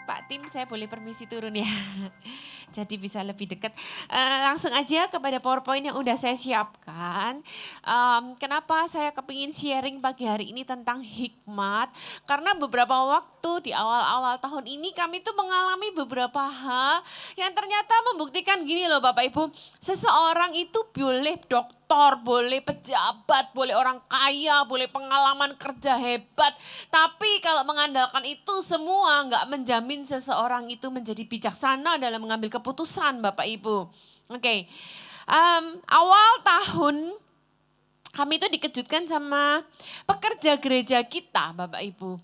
Pak Tim, saya boleh permisi turun ya. Jadi bisa lebih dekat. Langsung aja kepada PowerPoint yang udah saya siapkan. Kenapa saya kepingin sharing pagi hari ini tentang hikmat? Karena beberapa waktu di awal-awal tahun ini kami tuh mengalami beberapa hal yang ternyata membuktikan gini loh Bapak Ibu. Seseorang itu boleh dokter, boleh pejabat, boleh orang kaya, boleh pengalaman kerja hebat. Tapi kalau mengandalkan itu semua nggak menjamin seseorang itu menjadi bijaksana dalam mengambil keputusan Bapak Ibu. Oke. Awal tahun kami itu dikejutkan sama pekerja gereja kita Bapak Ibu.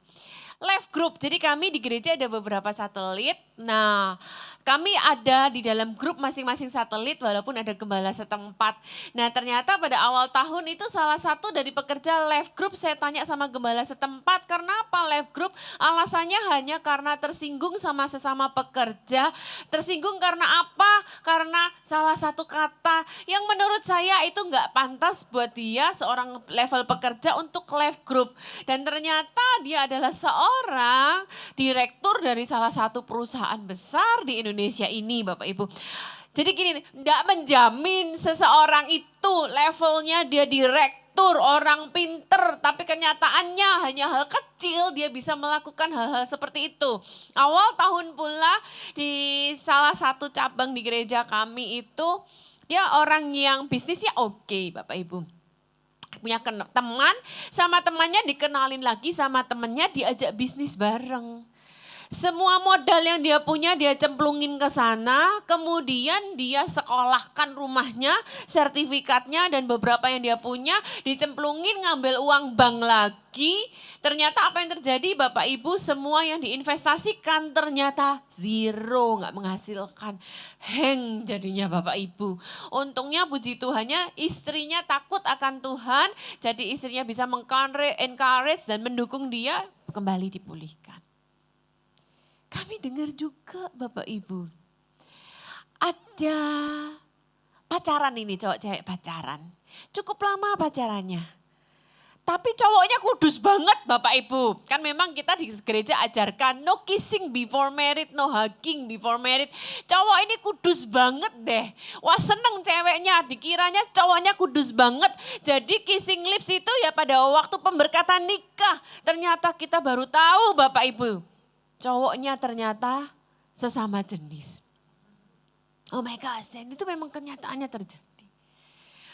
Live group, jadi kami di gereja ada beberapa satelit. Nah, kami ada di dalam grup masing-masing satelit walaupun ada gembala setempat. Nah, ternyata pada awal tahun itu salah satu dari pekerja live group saya tanya sama gembala setempat, karena apa live group? Alasannya hanya karena tersinggung sama sesama pekerja. Tersinggung karena apa? Karena salah satu kata yang menurut saya itu nggak pantas buat dia seorang level pekerja untuk live group. Dan ternyata dia adalah seorang direktur dari salah satu perusahaan besar di Indonesia ini Bapak Ibu. Jadi gini, tidak menjamin seseorang itu levelnya dia direktur, orang pinter, tapi kenyataannya hanya hal kecil dia bisa melakukan hal-hal seperti itu. Awal tahun pula di salah satu cabang di gereja kami itu, dia orang yang bisnisnya oke Bapak Ibu. Punya teman, sama temannya dikenalin lagi sama temannya diajak bisnis bareng. Semua modal yang dia punya dia cemplungin ke sana, kemudian dia sekolahkan rumahnya, sertifikatnya dan beberapa yang dia punya dicemplungin ngambil uang bank lagi. Ternyata apa yang terjadi Bapak Ibu, semua yang diinvestasikan ternyata zero, nggak menghasilkan. Heng jadinya Bapak Ibu. Untungnya puji Tuhannya istrinya takut akan Tuhan, jadi istrinya bisa encourage dan mendukung dia kembali dipulihkan. Kami dengar juga Bapak Ibu, ada pacaran ini cowok cewek pacaran. Cukup lama pacarannya. Tapi cowoknya kudus banget Bapak Ibu. Kan memang kita di gereja ajarkan no kissing before married, no hugging before married. Cowok ini kudus banget deh. Wah seneng ceweknya, dikiranya cowoknya kudus banget. Jadi kissing lips itu ya pada waktu pemberkatan nikah. Ternyata kita baru tahu Bapak Ibu. Cowoknya ternyata sesama jenis. Oh my gosh, itu memang kenyataannya terjadi.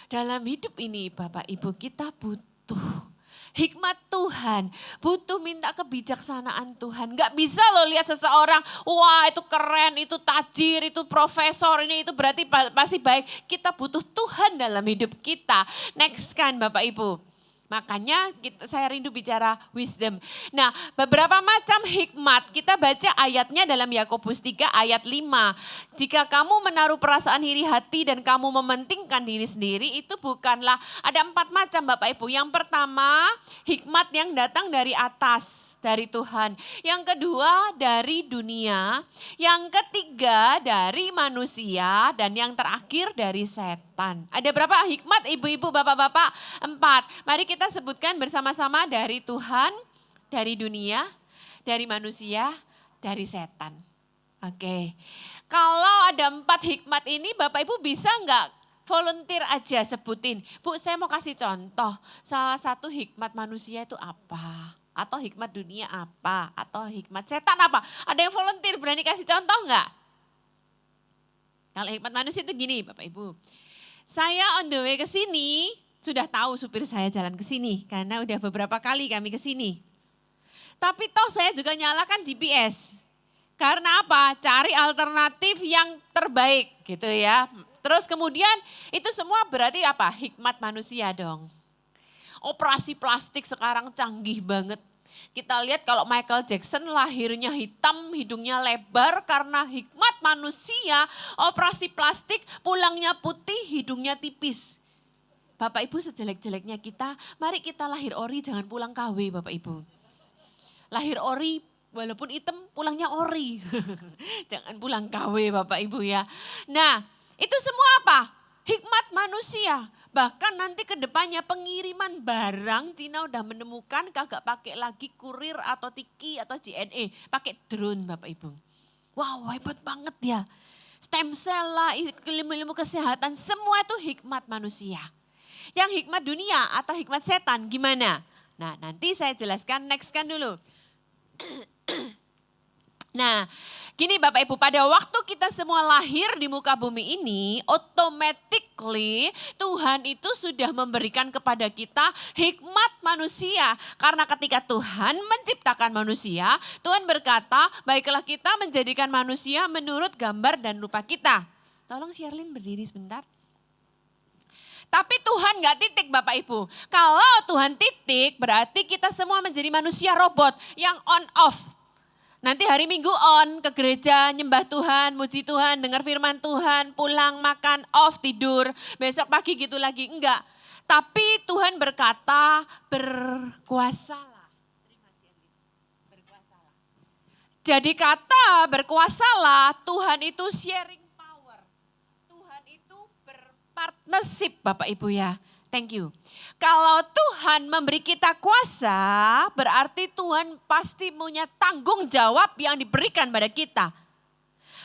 Dalam hidup ini Bapak Ibu kita butuh hikmat Tuhan, butuh minta kebijaksanaan Tuhan. Gak bisa loh lihat seseorang, wah itu keren, itu tajir, itu profesor, ini itu berarti pasti baik. Kita butuh Tuhan dalam hidup kita. Next kan Bapak Ibu. Makanya saya rindu bicara wisdom. Nah beberapa macam hikmat, kita baca ayatnya dalam Yakobus 3 ayat 5. Jika kamu menaruh perasaan iri hati dan kamu mementingkan diri sendiri, itu bukanlah, ada 4 macam Bapak Ibu. Yang pertama hikmat yang datang dari atas, dari Tuhan. Yang kedua dari dunia. Yang ketiga dari manusia dan yang terakhir dari setan. Ada berapa hikmat ibu-ibu, bapak-bapak? 4. Mari kita sebutkan bersama-sama dari Tuhan, dari dunia, dari manusia, dari setan. Oke, kalau ada 4 hikmat ini Bapak Ibu bisa nggak volunteer aja sebutin. Bu saya mau kasih contoh, salah satu hikmat manusia itu apa? Atau hikmat dunia apa? Atau hikmat setan apa? Ada yang volunteer berani kasih contoh nggak? Kalau hikmat manusia itu gini Bapak Ibu. Saya on the way ke sini, sudah tahu supir saya jalan ke sini karena udah beberapa kali kami ke sini. Tapi toh saya juga nyalakan GPS. Karena apa? Cari alternatif yang terbaik gitu ya. Terus kemudian itu semua berarti apa? Hikmat manusia dong. Operasi plastik sekarang canggih banget. Kita lihat kalau Michael Jackson lahirnya hitam, hidungnya lebar karena hikmat manusia. Operasi plastik, pulangnya putih, hidungnya tipis. Bapak Ibu sejelek-jeleknya kita, mari kita lahir ori jangan pulang KW Bapak Ibu. Lahir ori walaupun hitam pulangnya ori. Jangan pulang KW Bapak Ibu ya. Nah itu semua apa? hikmat manusia. Bahkan nanti ke depannya pengiriman barang Cina udah menemukan kagak pakai lagi kurir atau tiki atau JNE. Pakai drone Bapak Ibu. Wow, hebat banget ya. Stem cell lah, ilmu-ilmu kesehatan, semua itu hikmat manusia. Yang hikmat dunia atau hikmat setan gimana? Nah, nanti saya jelaskan, next kan dulu. Nah, gini Bapak Ibu, pada waktu kita semua lahir di muka bumi ini, automatically Tuhan itu sudah memberikan kepada kita hikmat manusia. Karena ketika Tuhan menciptakan manusia, Tuhan berkata, baiklah kita menjadikan manusia menurut gambar dan rupa kita. Tolong Sherlyn berdiri sebentar. Tapi Tuhan gak titik Bapak Ibu. Kalau Tuhan titik berarti kita semua menjadi manusia robot yang on off. Nanti hari Minggu on, ke gereja, nyembah Tuhan, muji Tuhan, dengar firman Tuhan, pulang, makan, off, tidur. Besok pagi gitu lagi, enggak. Tapi Tuhan berkata, berkuasalah. Berkuasalah. Jadi kata berkuasalah, Tuhan itu sharing power. Tuhan itu berpartnership Bapak Ibu ya. Thank you. Kalau Tuhan memberi kita kuasa, berarti Tuhan pasti punya tanggung jawab yang diberikan pada kita.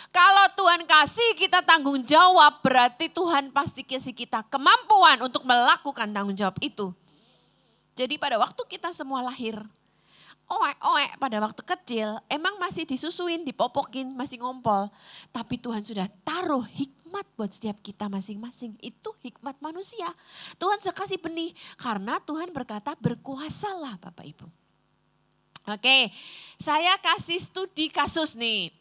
Kalau Tuhan kasih kita tanggung jawab, berarti Tuhan pasti kasih kita kemampuan untuk melakukan tanggung jawab itu. Jadi pada waktu kita semua lahir, pada waktu kecil, emang masih disusuin, dipopokin, masih ngompol. Tapi Tuhan sudah taruh hikmat buat setiap kita masing-masing. Itu hikmat manusia. Tuhan sudah kasih benih karena Tuhan berkata berkuasalah Bapak Ibu. Oke, saya kasih studi kasus nih.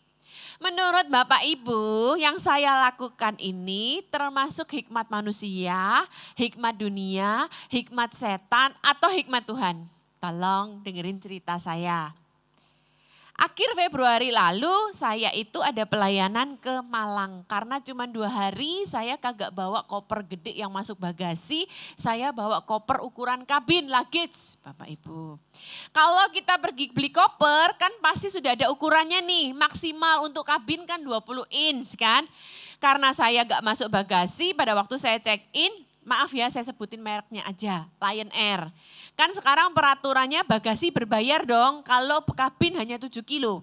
Menurut Bapak Ibu yang saya lakukan ini termasuk hikmat manusia, hikmat dunia, hikmat setan atau hikmat Tuhan? Tolong dengerin cerita saya. Akhir Februari lalu saya itu ada pelayanan ke Malang. Karena cuma 2 hari saya kagak bawa koper gede yang masuk bagasi. Saya bawa koper ukuran kabin luggage Bapak Ibu. Kalau kita pergi beli koper kan pasti sudah ada ukurannya nih. Maksimal untuk kabin kan 20 inch kan. Karena saya gak masuk bagasi pada waktu saya check in. Maaf ya saya sebutin mereknya aja, Lion Air. Kan sekarang peraturannya bagasi berbayar dong kalau kabin hanya 7 kilo.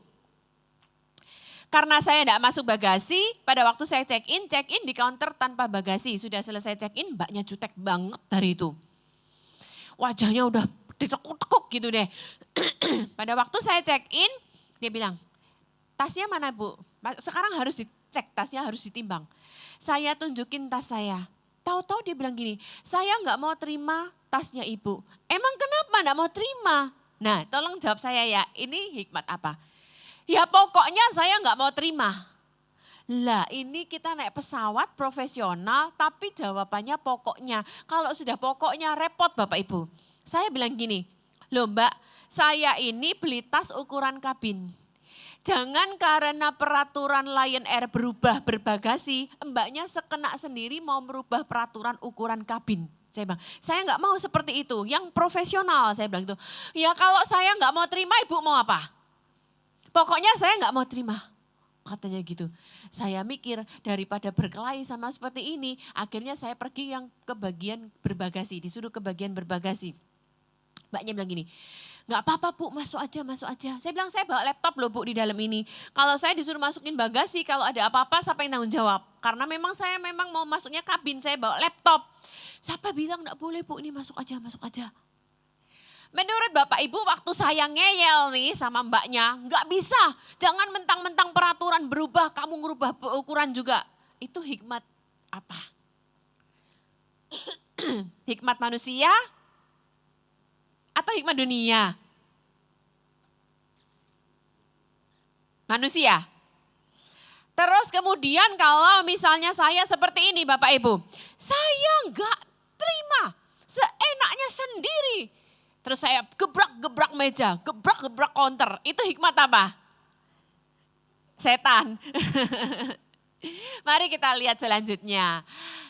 Karena saya tidak masuk bagasi, pada waktu saya check in di counter tanpa bagasi. Sudah selesai check in, mbaknya jutek banget dari itu. Wajahnya udah ditekuk-tekuk gitu deh. Pada waktu saya check in, dia bilang, tasnya mana Bu? Sekarang harus dicek, tasnya harus ditimbang. Saya tunjukin tas saya. Tahu-tahu dia bilang gini, saya nggak mau terima tasnya ibu. Emang kenapa nggak mau terima? Nah tolong jawab saya ya, ini hikmat apa? Ya pokoknya saya nggak mau terima. Lah ini kita naik pesawat profesional tapi jawabannya pokoknya. Kalau sudah pokoknya repot Bapak Ibu. Saya bilang gini, loh Mbak saya ini beli tas ukuran kabin. Jangan karena peraturan Lion Air berubah berbagasi, mbaknya sekena sendiri mau merubah peraturan ukuran kabin. Saya bilang, saya nggak mau seperti itu, yang profesional saya bilang itu. Ya kalau saya nggak mau terima, ibu mau apa? Pokoknya saya nggak mau terima. Katanya gitu. Saya mikir daripada berkelahi sama seperti ini, akhirnya saya pergi yang ke bagian berbagasi, disuruh ke bagian berbagasi. Mbaknya bilang gini, nggak apa-apa Bu, masuk aja, masuk aja. Saya bilang saya bawa laptop loh Bu di dalam ini. Kalau saya disuruh masukin bagasi, kalau ada apa-apa siapa yang tanggung jawab? Karena memang saya mau masuknya kabin, saya bawa laptop. Siapa bilang nggak boleh Bu, ini masuk aja, masuk aja. Menurut Bapak Ibu waktu saya ngeyel nih sama mbaknya, nggak bisa. Jangan mentang-mentang peraturan berubah, kamu ngerubah ukuran juga. Itu hikmat apa? Hikmat manusia? Atau hikmat dunia? Manusia. Terus kemudian kalau misalnya saya seperti ini Bapak Ibu. Saya enggak terima. Seenaknya sendiri. Terus saya gebrak-gebrak meja, gebrak-gebrak counter. Itu hikmat apa? Setan. Mari kita lihat selanjutnya.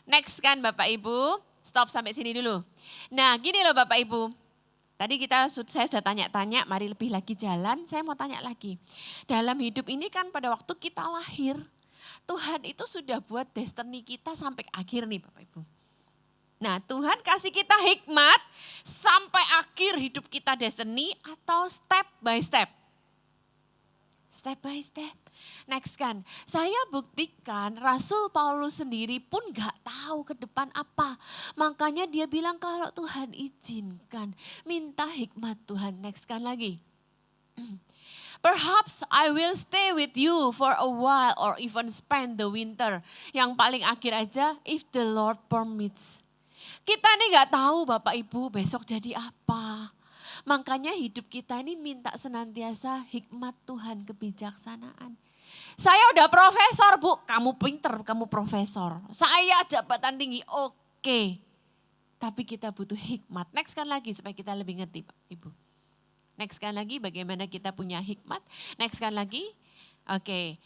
Next kan Bapak Ibu. Stop sampai sini dulu. Nah gini loh Bapak Ibu. Tadi saya sudah tanya-tanya, mari lebih lagi jalan, saya mau tanya lagi. Dalam hidup ini kan pada waktu kita lahir, Tuhan itu sudah buat destiny kita sampai akhir nih Bapak Ibu. Nah Tuhan kasih kita hikmat sampai akhir hidup kita destiny atau step by step. Step by step. Next kan, saya buktikan Rasul Paulus sendiri pun gak tahu ke depan apa. Makanya dia bilang kalau Tuhan izinkan, minta hikmat Tuhan. Next kan lagi. Perhaps I will stay with you for a while or even spend the winter. Yang paling akhir aja, if the Lord permits. Kita nih gak tahu Bapak Ibu besok jadi apa. Makanya hidup kita ini minta senantiasa hikmat Tuhan, kebijaksanaan. Saya udah profesor Bu, kamu pinter, kamu profesor. Saya jabatan tinggi, oke. Tapi kita butuh hikmat. Next kan lagi supaya kita lebih ngerti Pak Ibu. Next kan lagi bagaimana kita punya hikmat. Next kan lagi, oke.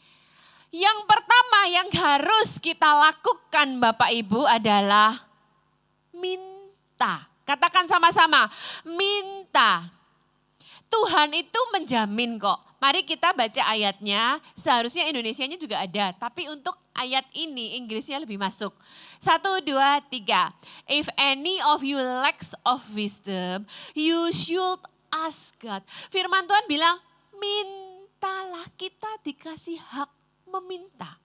Yang pertama yang harus kita lakukan Bapak Ibu adalah minta. Katakan sama-sama, minta. Tuhan itu menjamin kok. Mari kita baca ayatnya, seharusnya Indonesianya juga ada. Tapi untuk ayat ini Inggrisnya lebih masuk. 1, 2, 3. If any of you lacks of wisdom, you should ask God. Firman Tuhan bilang, mintalah, kita dikasih hak meminta.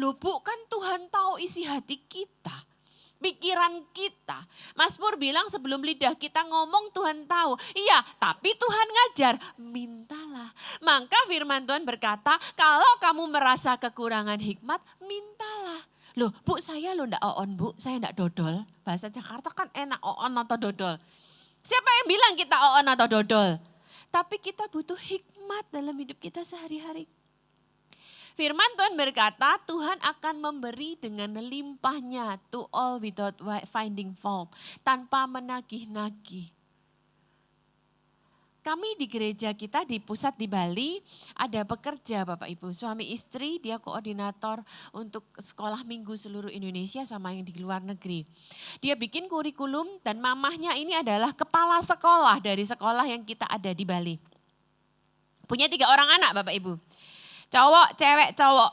Loh Bu, kan Tuhan tahu isi hati kita. Pikiran kita. Mazmur bilang sebelum lidah kita ngomong Tuhan tahu. Iya, tapi Tuhan ngajar, mintalah. Maka firman Tuhan berkata, kalau kamu merasa kekurangan hikmat, mintalah. Loh Bu, saya ndak oon Bu, saya ndak dodol. Bahasa Jakarta kan enak oon atau dodol. Siapa yang bilang kita oon atau dodol? Tapi kita butuh hikmat dalam hidup kita sehari-hari. Firman Tuhan berkata, Tuhan akan memberi dengan limpahnya to all without finding fault. Tanpa menagih-nagih. Kami di gereja kita di pusat di Bali ada pekerja Bapak Ibu. Suami istri dia koordinator untuk sekolah minggu seluruh Indonesia sama yang di luar negeri. Dia bikin kurikulum dan mamahnya ini adalah kepala sekolah dari sekolah yang kita ada di Bali. Punya 3 orang anak Bapak Ibu. Cowok, cewek, cowok.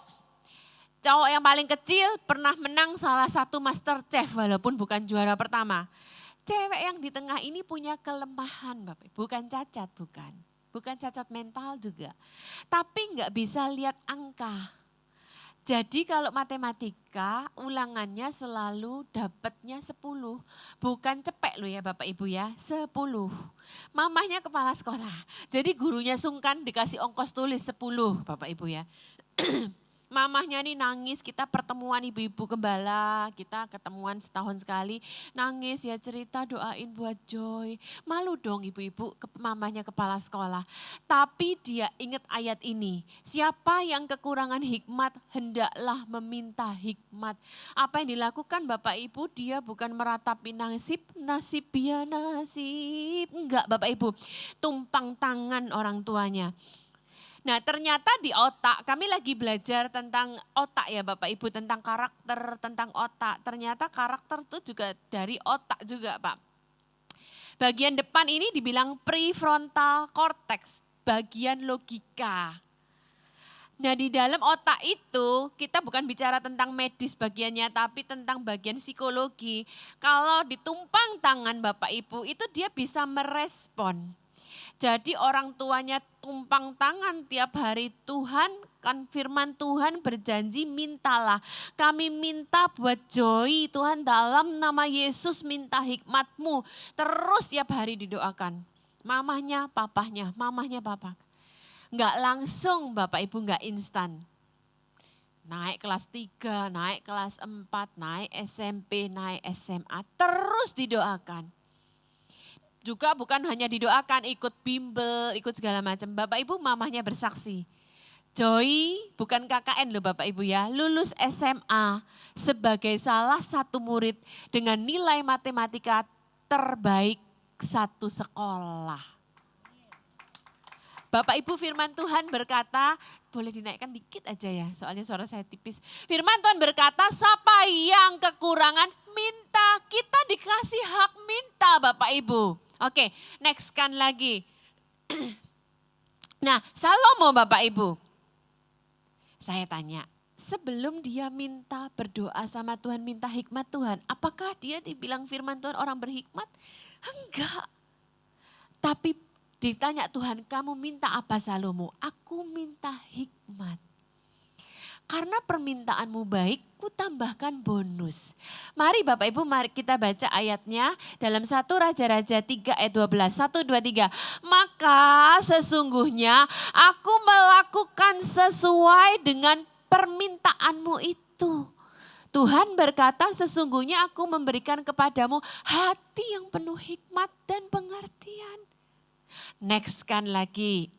Cowok yang paling kecil pernah menang salah satu Master Chef walaupun bukan juara pertama. Cewek yang di tengah ini punya kelemahan Bapak, bukan cacat, bukan. Bukan cacat mental juga. Tapi nggak bisa lihat angka. Jadi kalau matematika ulangannya selalu dapatnya 10. Bukan cepek loh ya Bapak Ibu ya, 10. Mamahnya kepala sekolah. Jadi gurunya sungkan dikasih ongkos tulis 10 Bapak Ibu ya. Mamahnya nih nangis, kita pertemuan ibu-ibu gembala, kita ketemuan setahun sekali, nangis ya cerita doain buat Joy. Malu dong ibu-ibu, mamahnya kepala sekolah. Tapi dia ingat ayat ini, siapa yang kekurangan hikmat hendaklah meminta hikmat. Apa yang dilakukan Bapak Ibu, dia bukan meratapi nasib ya nasib. Enggak Bapak Ibu, tumpang tangan orang tuanya. Nah ternyata di otak, kami lagi belajar tentang otak ya Bapak Ibu, tentang karakter, tentang otak. Ternyata karakter itu juga dari otak juga Pak. Bagian depan ini dibilang prefrontal cortex, bagian logika. Nah di dalam otak itu kita bukan bicara tentang medis bagiannya, tapi tentang bagian psikologi. Kalau ditumpang tangan Bapak Ibu itu dia bisa merespon. Jadi orang tuanya tumpang tangan tiap hari, Tuhan kan firman Tuhan berjanji mintalah. Kami minta buat Joy Tuhan dalam nama Yesus minta hikmat-Mu. Terus tiap hari didoakan. Mamahnya, papahnya, mamahnya, papa. Enggak langsung Bapak Ibu, enggak instan. Naik kelas 3, naik kelas 4, naik SMP, naik SMA. Terus didoakan. Juga bukan hanya didoakan, ikut bimbel, ikut segala macam. Bapak Ibu mamahnya bersaksi. Joy bukan KKN loh Bapak Ibu ya, lulus SMA sebagai salah satu murid dengan nilai matematika terbaik satu sekolah. Bapak Ibu firman Tuhan berkata, boleh dinaikkan dikit aja ya, soalnya suara saya tipis. Firman Tuhan berkata, siapa yang kekurangan minta, kita dikasih hak minta Bapak Ibu. Oke, next kan lagi. Nah, Salomo Bapak Ibu. Saya tanya, sebelum dia minta berdoa sama Tuhan, minta hikmat Tuhan, apakah dia dibilang firman Tuhan orang berhikmat? Enggak. Tapi ditanya Tuhan, kamu minta apa Salomo? Aku minta hikmat. Karena permintaanmu baik, ku tambahkan bonus. Mari Bapak Ibu, mari kita baca ayatnya dalam 1 Raja-Raja 3 ayat 12. 1, 2, 3. Maka sesungguhnya aku melakukan sesuai dengan permintaanmu itu. Tuhan berkata, sesungguhnya aku memberikan kepadamu hati yang penuh hikmat dan pengertian. Next kan lagi.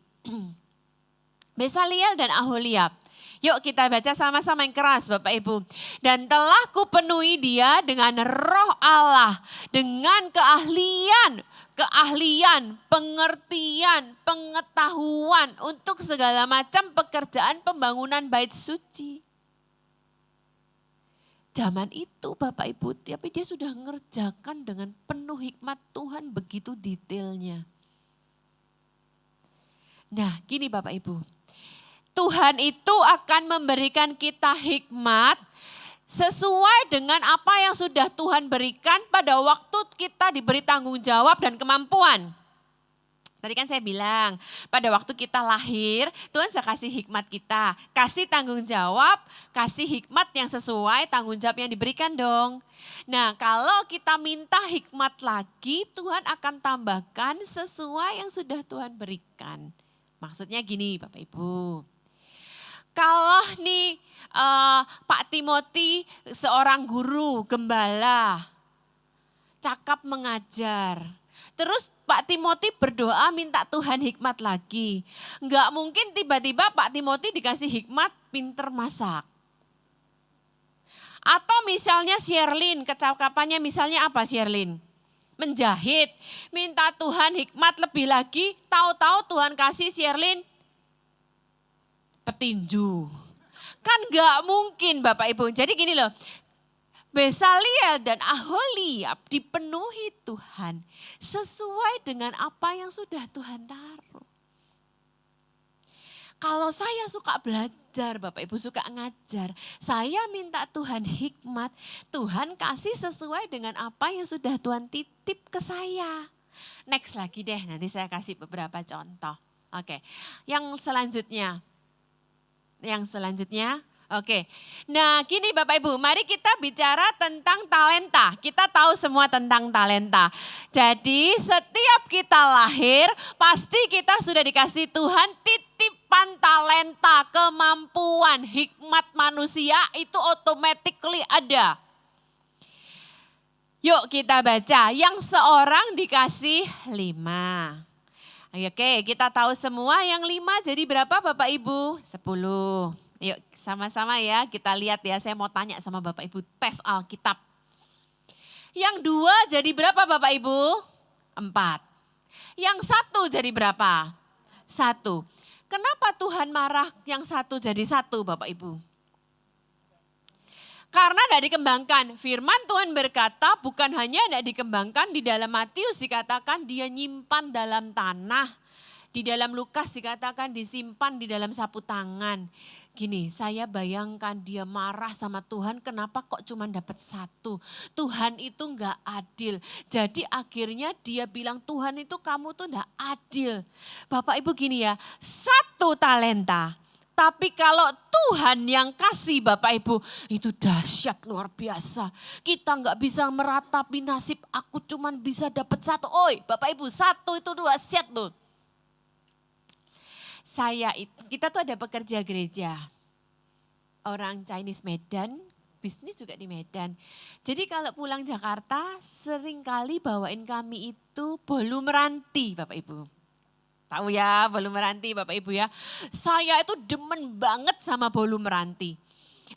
Besaliel dan Aholiab. Yuk kita baca sama-sama yang keras Bapak Ibu. Dan telah kupenuhi dia dengan roh Allah. Dengan keahlian, pengertian, pengetahuan untuk segala macam pekerjaan pembangunan bait suci. Zaman itu Bapak Ibu, tapi dia sudah mengerjakan dengan penuh hikmat Tuhan begitu detailnya. Nah gini Bapak Ibu, Tuhan itu akan memberikan kita hikmat sesuai dengan apa yang sudah Tuhan berikan pada waktu kita diberi tanggung jawab dan kemampuan. Tadi kan saya bilang, pada waktu kita lahir, Tuhan sudah kasih hikmat kita. Kasih tanggung jawab, kasih hikmat yang sesuai tanggung jawab yang diberikan dong. Nah kalau kita minta hikmat lagi, Tuhan akan tambahkan sesuai yang sudah Tuhan berikan. Maksudnya gini Bapak Ibu. Kalau nih Pak Timothy seorang guru, gembala, cakap mengajar. Terus Pak Timothy berdoa minta Tuhan hikmat lagi. Enggak mungkin tiba-tiba Pak Timothy dikasih hikmat pinter masak. Atau misalnya Sherlyn, kecakapannya misalnya apa Sherlyn? Menjahit, minta Tuhan hikmat lebih lagi, tahu-tahu Tuhan kasih Sherlyn petinju. Kan gak mungkin Bapak Ibu. Jadi gini loh, Besaliel dan Aholiab dipenuhi Tuhan sesuai dengan apa yang sudah Tuhan taruh. Kalau saya suka belajar, Bapak Ibu suka ngajar, saya minta Tuhan hikmat, Tuhan kasih sesuai dengan apa yang sudah Tuhan titip ke saya. Next lagi deh, nanti saya kasih beberapa contoh. Oke, yang selanjutnya. Oke. Nah gini Bapak Ibu, mari kita bicara tentang talenta. Kita tahu semua tentang talenta. Jadi setiap kita lahir, pasti kita sudah dikasih Tuhan titipan talenta, kemampuan, hikmat manusia itu automatically ada. Yuk kita baca, yang seorang dikasih 5. Oke, kita tahu semua yang 5 jadi berapa Bapak Ibu? 10. Yuk sama-sama ya, kita lihat ya, saya mau tanya sama Bapak Ibu, tes Alkitab. Yang 2 jadi berapa Bapak Ibu? 4. Yang 1 jadi berapa? 1. Kenapa Tuhan marah yang 1 jadi 1 Bapak Ibu? Karena tidak dikembangkan. Firman Tuhan berkata bukan hanya tidak dikembangkan, di dalam Matius dikatakan dia nyimpan dalam tanah. Di dalam Lukas dikatakan disimpan di dalam sapu tangan. Gini, saya bayangkan dia marah sama Tuhan, kenapa kok cuma dapat 1? Tuhan itu enggak adil. Jadi akhirnya dia bilang, Tuhan itu kamu tuh enggak adil. Bapak Ibu gini ya, 1 talenta. Tapi kalau Tuhan yang kasih Bapak Ibu, itu dahsyat luar biasa. Kita nggak bisa meratapi nasib, aku cuman bisa dapat 1. Oi Bapak Ibu, 1 itu dahsyat loh. Kita tuh ada pekerja gereja. Orang Chinese Medan, bisnis juga di Medan. Jadi kalau pulang Jakarta seringkali bawain kami itu bolu meranti Bapak Ibu. Tahu ya bolu meranti Bapak Ibu ya. Saya itu demen banget sama bolu meranti.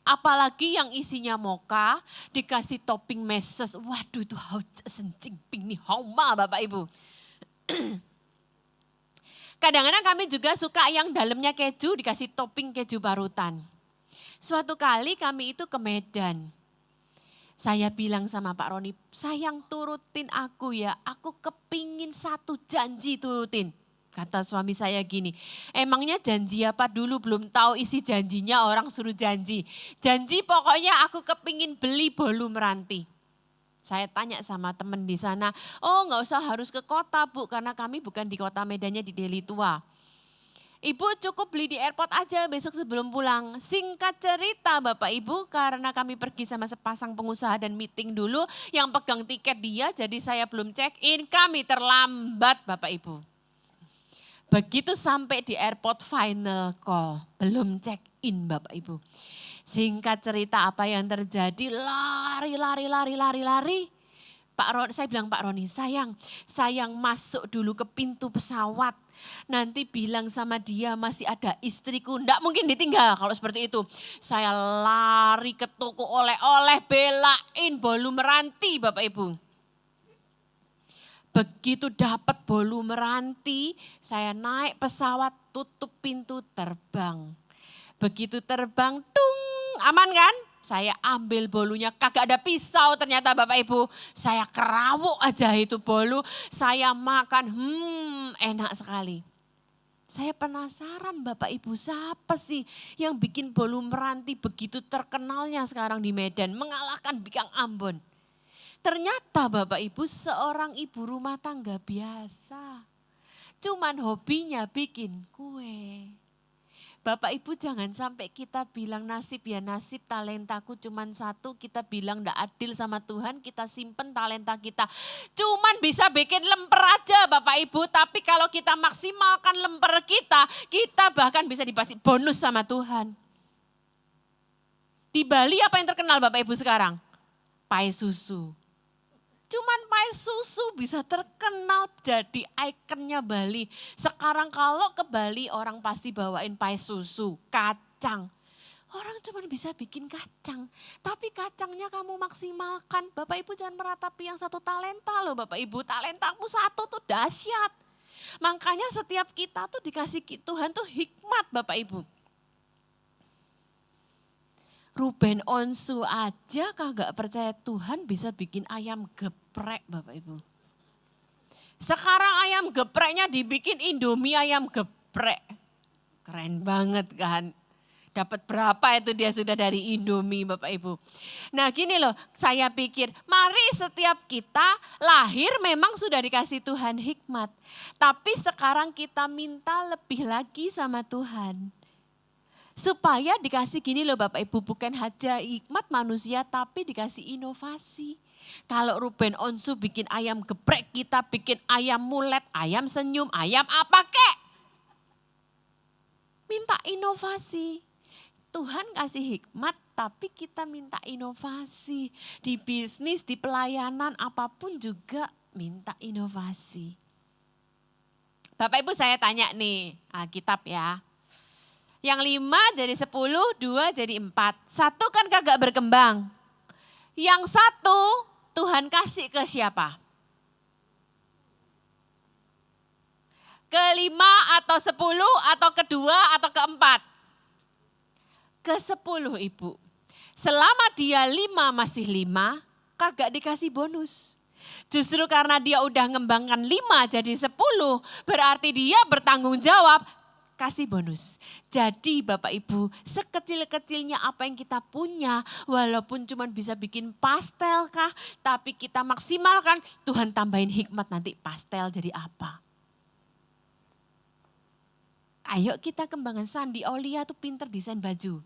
Apalagi yang isinya mocha, dikasih topping meses. Waduh itu sencing ping nih, hauma Bapak Ibu. Kadang-kadang kami juga suka yang dalamnya keju, dikasih topping keju parutan. Suatu kali kami itu ke Medan. Saya bilang sama Pak Roni, sayang turutin aku ya, aku kepingin 1 janji turutin. Kata suami saya gini, emangnya janji apa dulu, belum tahu isi janjinya orang suruh janji. Janji pokoknya aku kepingin beli bolu meranti. Saya tanya sama teman di sana, oh nggak usah harus ke kota Bu, karena kami bukan di kota Medannya, di Deli Tua. Ibu cukup beli di airport aja besok sebelum pulang. Singkat cerita Bapak Ibu, karena kami pergi sama sepasang pengusaha dan meeting dulu, yang pegang tiket dia, jadi saya belum check in, kami terlambat Bapak Ibu. Begitu sampai di airport final call, belum check in Bapak Ibu. Singkat cerita apa yang terjadi, lari. Saya bilang Pak Roni, sayang masuk dulu ke pintu pesawat. Nanti bilang sama dia masih ada istriku, enggak mungkin ditinggal kalau seperti itu. Saya lari ke toko oleh-oleh, belain bolu meranti Bapak Ibu. Begitu dapat bolu meranti, saya naik pesawat, tutup pintu, terbang. Begitu terbang, tung, aman kan? Saya ambil bolunya, kagak ada pisau ternyata Bapak Ibu. Saya kerawuk aja itu bolu, saya makan, enak sekali. Saya penasaran Bapak Ibu, siapa sih yang bikin bolu meranti begitu terkenalnya sekarang di Medan, mengalahkan Bikang Ambon. Ternyata Bapak Ibu seorang ibu rumah tangga biasa, cuman hobinya bikin kue. Bapak Ibu jangan sampai kita bilang nasib ya nasib, talentaku cuman satu, kita bilang enggak adil sama Tuhan, kita simpen talenta kita. Cuman bisa bikin lemper aja Bapak Ibu, tapi kalau kita maksimalkan lemper kita bahkan bisa dikasih bonus sama Tuhan. Di Bali apa yang terkenal Bapak Ibu sekarang? Pai susu. Cuman pai susu bisa terkenal jadi ikonnya Bali. Sekarang kalau ke Bali orang pasti bawain pai susu, kacang. Orang cuma bisa bikin kacang, tapi kacangnya kamu maksimalkan. Bapak Ibu jangan meratapi yang satu talenta loh Bapak Ibu. Talentamu satu tuh dahsyat. Makanya setiap kita tuh dikasih Tuhan tuh hikmat Bapak Ibu. Ruben Onsu aja kagak percaya Tuhan bisa bikin ayam geprek Bapak Ibu. Sekarang ayam gepreknya dibikin Indomie ayam geprek. Keren banget kan. Dapat berapa itu dia sudah dari Indomie Bapak Ibu. Nah gini loh, saya pikir mari setiap kita lahir memang sudah dikasih Tuhan hikmat. Tapi sekarang kita minta lebih lagi sama Tuhan. Supaya dikasih gini loh Bapak Ibu, bukan hanya hikmat manusia tapi dikasih inovasi. Kalau Ruben Onsu bikin ayam geprek, kita bikin ayam mulet, ayam senyum, ayam apa kek. Minta inovasi. Tuhan kasih hikmat tapi kita minta inovasi. Di bisnis, di pelayanan apapun juga minta inovasi. Bapak Ibu saya tanya nih, Alkitab ya. Yang 5 jadi 10, 2 jadi 4. 1 kan kagak berkembang. Yang 1 Tuhan kasih ke siapa? Ke 5 atau 10 atau ke-2 atau ke-4? Ke-10 Ibu. Selama dia 5 masih 5, kagak dikasih bonus. Justru karena dia udah ngembangkan 5 jadi 10, berarti dia bertanggung jawab kasih bonus. Jadi Bapak Ibu, sekecil-kecilnya apa yang kita punya, walaupun cuma bisa bikin pastel kah, tapi kita maksimalkan, Tuhan tambahin hikmat nanti pastel jadi apa. Ayo kita kembangkan. Sandi Aulia tuh pinter desain baju.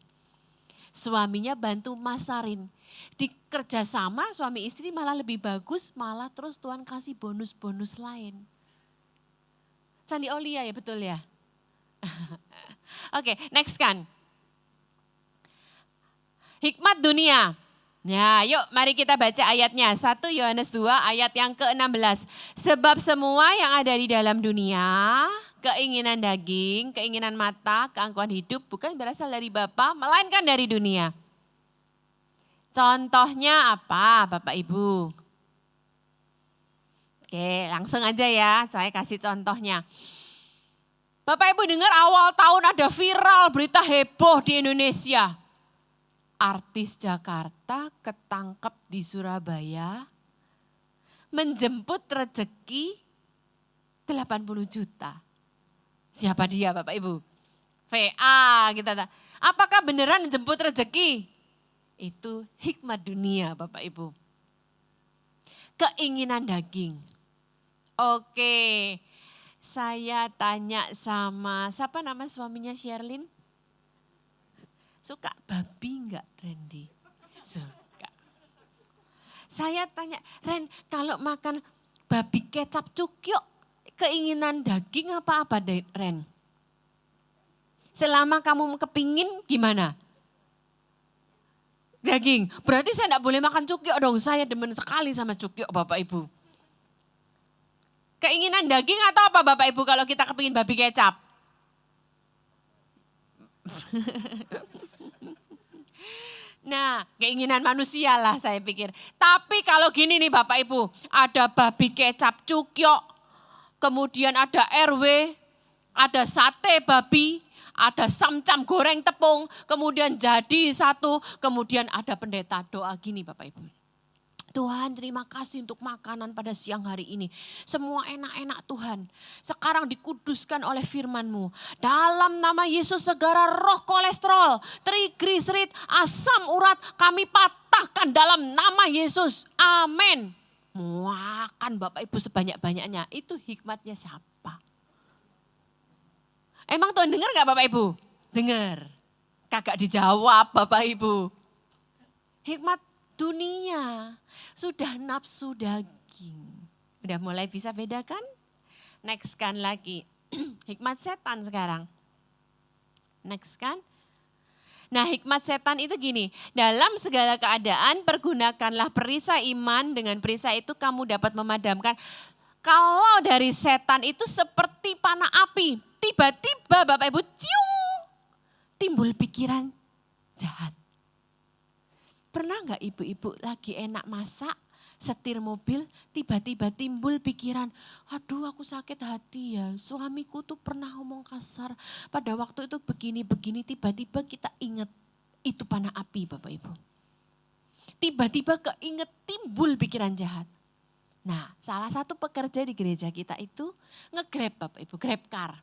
Suaminya bantu masarin. Di kerjasama suami istri malah lebih bagus, malah terus Tuhan kasih bonus-bonus lain. Sandi Aulia ya betul ya? Oke, next kan. Hikmat dunia. Ya, yuk mari kita baca ayatnya. 1 Yohanes 2 ayat yang ke-16. Sebab semua yang ada di dalam dunia, keinginan daging, keinginan mata, keangkuhan hidup bukan berasal dari Bapa, melainkan dari dunia. Contohnya apa Bapak Ibu? Oke, langsung aja ya, saya kasih contohnya. Bapak Ibu dengar awal tahun ada viral berita heboh di Indonesia. Artis Jakarta ketangkep di Surabaya menjemput rezeki 80 juta. Siapa dia Bapak Ibu? VA kita. Apakah beneran jemput rezeki? Itu hikmat dunia Bapak Ibu. Keinginan daging. Oke, saya tanya sama, siapa nama suaminya Sherlyn? Suka babi enggak Randy? Suka. Saya tanya, Ren kalau makan babi kecap cukyok, keinginan daging apa Ren? Selama kamu kepingin gimana? Daging, berarti saya enggak boleh makan cukyok dong, saya demen sekali sama cukyok Bapak Ibu. Keinginan daging atau apa Bapak Ibu kalau kita kepingin babi kecap? Nah, keinginan manusia lah saya pikir. Tapi kalau gini nih Bapak Ibu, ada babi kecap cukyok, kemudian ada RW, ada sate babi, ada samcam goreng tepung, kemudian jadi satu, kemudian ada pendeta doa gini Bapak Ibu. Tuhan terima kasih untuk makanan pada siang hari ini. Semua enak-enak Tuhan. Sekarang dikuduskan oleh firman-Mu. Dalam nama Yesus segala roh kolesterol, trigliserid, asam urat kami patahkan dalam nama Yesus. Amin. Makan Bapak Ibu sebanyak-banyaknya. Itu hikmatnya siapa? Emang Tuhan dengar gak Bapak Ibu? Dengar. Kagak dijawab Bapak Ibu. Hikmat dunia, sudah nafsu daging. Udah mulai bisa bedakan? Next kan lagi, hikmat setan sekarang. Next kan? Nah hikmat setan itu gini, dalam segala keadaan pergunakanlah perisai iman, dengan perisai itu kamu dapat memadamkan. Kalau dari setan itu seperti panah api, tiba-tiba Bapak Ibu cium, timbul pikiran jahat. Pernah nggak ibu-ibu lagi enak masak, setir mobil, tiba-tiba timbul pikiran, aduh aku sakit hati ya, suamiku tuh pernah ngomong kasar, pada waktu itu begini-begini, tiba-tiba kita ingat, itu panah api Bapak Ibu. Tiba-tiba keinget timbul pikiran jahat. Nah salah satu pekerja di gereja kita itu nge-grab Bapak Ibu, grab car.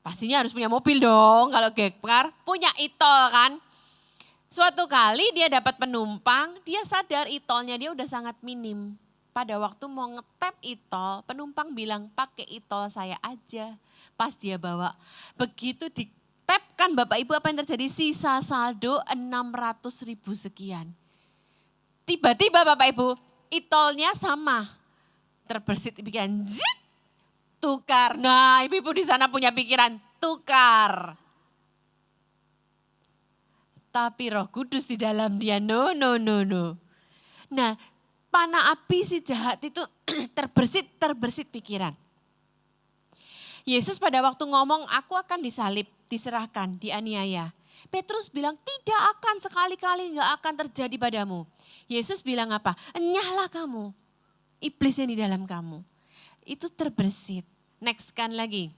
Pastinya harus punya mobil dong kalau grab car, punya e-tol kan. Suatu kali dia dapat penumpang, dia sadar e-tolnya dia udah sangat minim. Pada waktu mau ngetap e-tol, penumpang bilang pakai e-tol saya aja. Pas dia bawa, begitu ditapkan Bapak Ibu apa yang terjadi? Sisa saldo 600.000 sekian. Tiba-tiba Bapak Ibu, e-tolnya sama. Terbersit pikiran, jit, tukar. Nah ibu-ibu di sana punya pikiran, tukar. Tapi Roh Kudus di dalam dia, no. Nah, panah api si jahat itu terbersit pikiran. Yesus pada waktu ngomong, aku akan disalib, diserahkan, dianiaya. Petrus bilang, tidak akan sekali-kali nggak akan terjadi padamu. Yesus bilang apa? Enyahlah kamu, iblis yang di dalam kamu. Itu terbersit. Next kan lagi.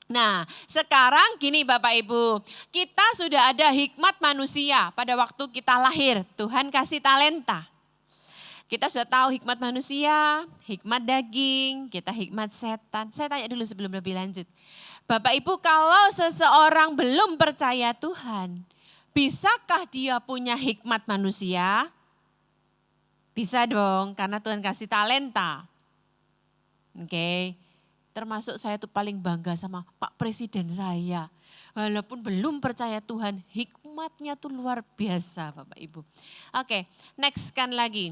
Nah sekarang gini Bapak Ibu, kita sudah ada hikmat manusia pada waktu kita lahir, Tuhan kasih talenta. Kita sudah tahu hikmat manusia, hikmat daging, kita hikmat setan. Saya tanya dulu sebelum lebih lanjut. Bapak Ibu kalau seseorang belum percaya Tuhan, bisakah dia punya hikmat manusia? Bisa dong karena Tuhan kasih talenta. Oke. Termasuk saya tuh paling bangga sama Pak Presiden saya. Walaupun belum percaya Tuhan, hikmatnya tuh luar biasa Bapak Ibu. Oke, next kan lagi.